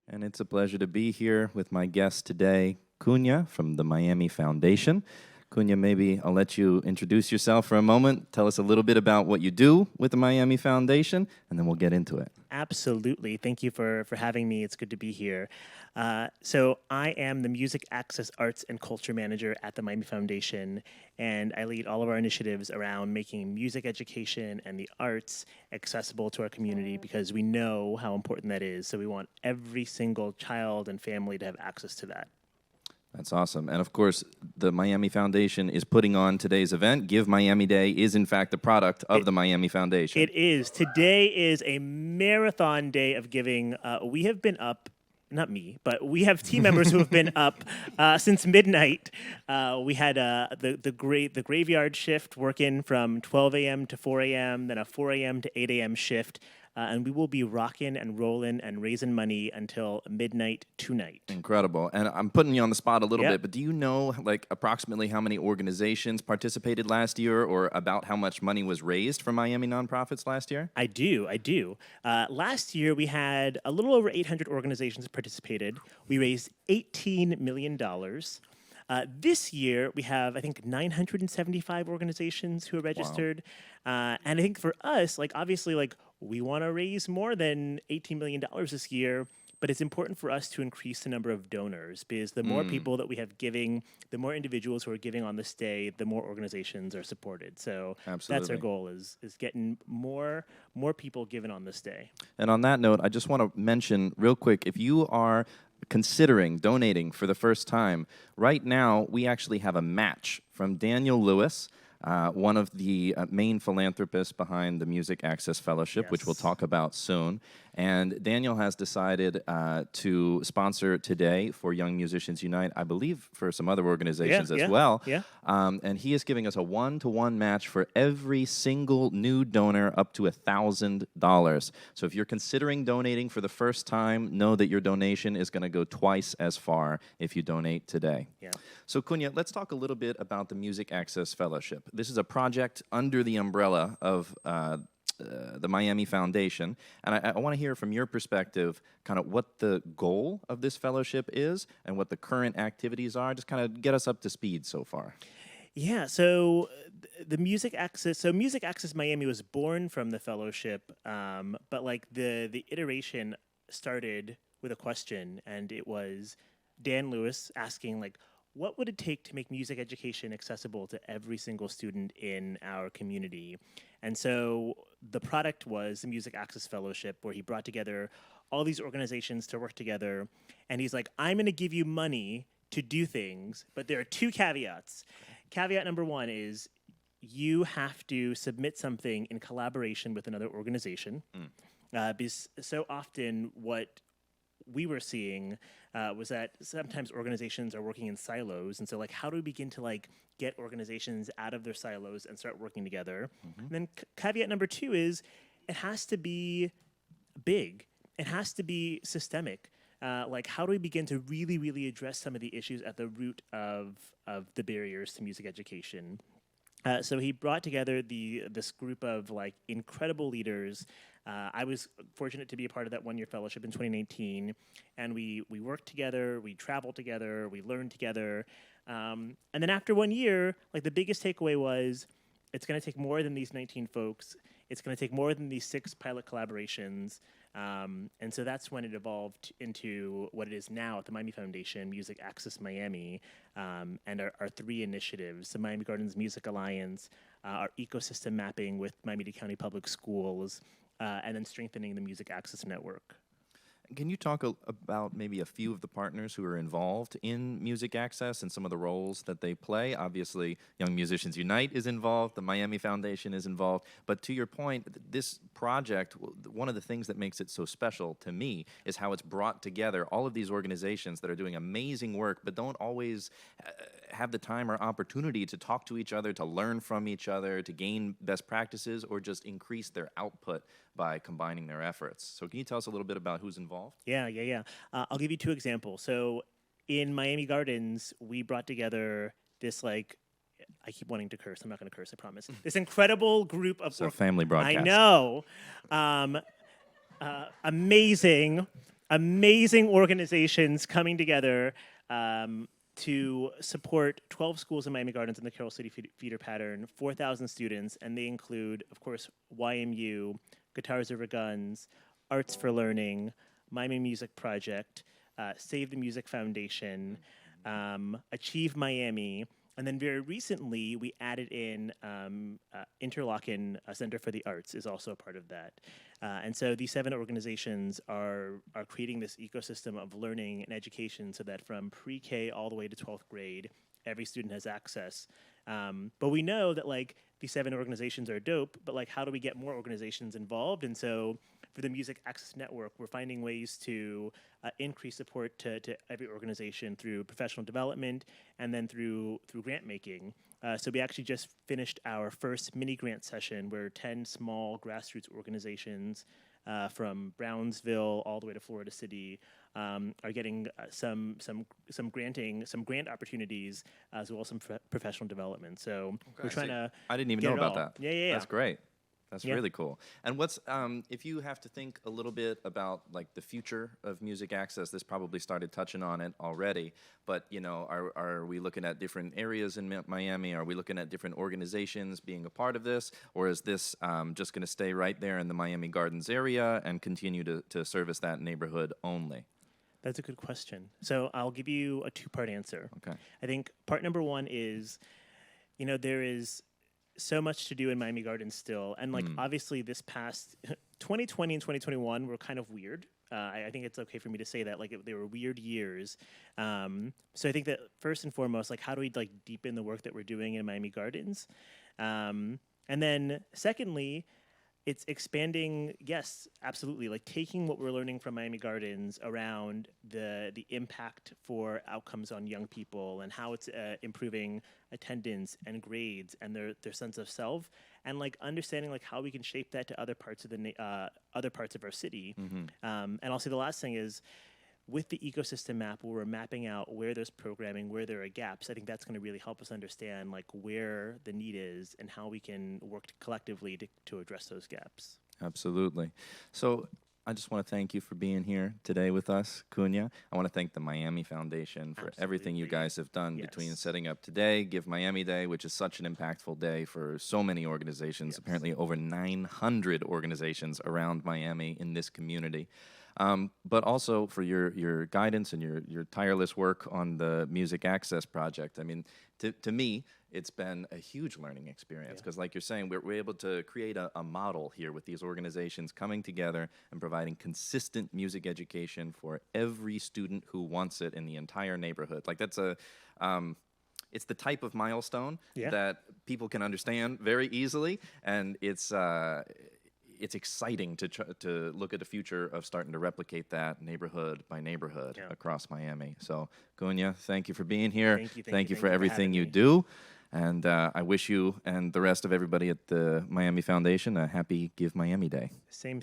And it's a pleasure to be here with my guest today, Kunya from the Miami Foundation. Kunya, maybe I'll let you introduce yourself for a moment. Tell us a little bit about what you do with the Miami Foundation, and then we'll get into it. Absolutely. Thank you for having me. It's good to be here. So I am the Music Access Arts and Culture Manager at the Miami Foundation, and I lead all of our initiatives around making music education and the arts accessible to our community because we know how important that is. So we want every single child and family to have access to that. That's awesome. And of course, the Miami Foundation is putting on today's event. Give Miami Day is, in fact, the product of the Miami Foundation. It is. Today is a marathon day of giving. We have been up, not me, but we have team members who have been up since midnight. We had the graveyard shift working from 12 a.m. to 4 a.m., then a 4 a.m. to 8 a.m. shift. And we will be rocking and rolling and raising money until midnight tonight. Incredible. And I'm putting you on the spot a little Yep. bit, but do you know, like, approximately how many organizations participated last year or about how much money was raised for Miami nonprofits last year? I do. Last year, we had a little over 800 organizations participated. We raised $18 million. This year, we have, I think, 975 organizations who are registered. And I think for us, like, obviously, like, we want to raise more than $18 million this year, but it's important for us to increase the number of donors because the more people that we have giving, the more individuals who are giving on this day, the more organizations are supported. So that's our Absolutely. goal is getting more people given on this day. And on that note, I just want to mention real quick, if you are considering donating for the first time, right now we actually have a match from Daniel Lewis, one of the main philanthropists behind the Music Access Fellowship, which we'll Yes. talk about soon. And Daniel has decided to sponsor today for Young Musicians Unite, I believe for some other organizations as well. Yeah. And he is giving us a one-to-one match for every single new donor up to $1,000. So if you're considering donating for the first time, know that your donation is going to go twice as far if you donate today. Yeah. So Kunya, let's talk a little bit about the Music Access Fellowship. This is a project under the umbrella of the Miami Foundation, and I want to hear from your perspective kind of what the goal of this fellowship is and what the current activities are. Just kind of get us up to speed so far. Yeah, so the Music Access, Music Access Miami was born from the fellowship, but like the iteration started with a question, and it was Dan Lewis asking like, what would it take to make music education accessible to every single student in our community? And so the product was the Music Access Fellowship, where he brought together all these organizations to work together, and he's like, I'm going to give you money to do things, but there are two caveats. Caveat number one is you have to submit something in collaboration with another organization. Because so often what we were seeing was that sometimes organizations are working in silos, and so like, how do we begin to like get organizations out of their silos and start working together? And then caveat number two is it has to be big. It has to be systemic. Like, how do we begin to really, really address some of the issues at the root of the barriers to music education? So he brought together this group of like incredible leaders. I was fortunate to be a part of that one-year fellowship in 2019, and we worked together, we traveled together, we learned together, and then after 1 year, like the biggest takeaway was, it's going to take more than these 19 folks. It's going to take more than these 6 pilot collaborations. And so that's when it evolved into what it is now at the Miami Foundation, Music Access Miami, and our 3 initiatives, the Miami Gardens Music Alliance, our ecosystem mapping with Miami-Dade County Public Schools, and then strengthening the Music Access Network. Can you talk about maybe a few of the partners who are involved in Music Access and some of the roles that they play? Obviously, Young Musicians Unite is involved, the Miami Foundation is involved, but to your point, this project, one of the things that makes it so special to me is how it's brought together all of these organizations that are doing amazing work, but don't always have the time or opportunity to talk to each other, to learn from each other, to gain best practices, or just increase their output by combining their efforts. So can you tell us a little bit about who's involved? Yeah. I'll give you 2 examples. So in Miami Gardens, we brought together this like, I keep wanting to curse. I'm not going to curse, I promise. This incredible group of... It's a family broadcast. I know. Amazing amazing organizations coming together to support 12 schools in Miami Gardens in the Carroll City feeder pattern, 4,000 students, and they include, of course, YMU, Guitars Over Guns, Arts for Learning, Miami Music Project, Save the Music Foundation, Achieve Miami, and then very recently we added in Interlochen Center for the Arts is also a part of that. And so these 7 organizations are creating this ecosystem of learning and education so that from pre-K all the way to 12th grade, every student has access. But we know that like these 7 organizations are dope, but like how do we get more organizations involved? And so for the Music Access Network, we're finding ways to increase support to every organization through professional development and then through grant making. So we actually just finished our first mini grant session where 10 small grassroots organizations from Brownsville all the way to Florida City are getting some grant opportunities as well as some professional development. So we're trying to. I didn't even get know it about all. that. Yeah. That's great. That's Yeah. really cool. And what's if you have to think a little bit about like the future of music access? This probably started touching on it already, but you know, are we looking at different areas in Miami? Are we looking at different organizations being a part of this, or is this just going to stay right there in the Miami Gardens area and continue to service that neighborhood only? That's a good question. So I'll give you a 2-part answer. Okay. I think part number 1 is, you know, there is so much to do in Miami Gardens still. And like obviously this past 2020 and 2021 were kind of weird. I think it's okay for me to say that, like they were weird years. So I think that first and foremost, like how do we like deepen the work that we're doing in Miami Gardens? And then secondly, it's expanding, yes, absolutely. Like taking what we're learning from Miami Gardens around the impact for outcomes on young people and how it's improving attendance and grades and their sense of self, and like understanding like how we can shape that to other parts of other parts of our city. And I'll say the last thing is, with the ecosystem map, where we're mapping out where there's programming, where there are gaps, I think that's going to really help us understand like where the need is and how we can work collectively to address those gaps. Absolutely. So I just want to thank you for being here today with us, Kunya. I want to thank the Miami Foundation for everything you guys have done between setting up today, Give Miami-Dade, which is such an impactful day for so many organizations, apparently over 900 organizations around Miami in this community. But also for your guidance and your tireless work on the Music Access Project. I mean, to me, it's been a huge learning experience because, like you're saying, we're able to create a model here with these organizations coming together and providing consistent music education for every student who wants it in the entire neighborhood. Like that's it's the type of milestone that people can understand very easily, and it's exciting to look at the future of starting to replicate that neighborhood by neighborhood across Miami. So, Kunya, thank you for being here. Thank you for everything you do. And I wish you and the rest of everybody at the Miami Foundation a happy Give Miami Day. Same.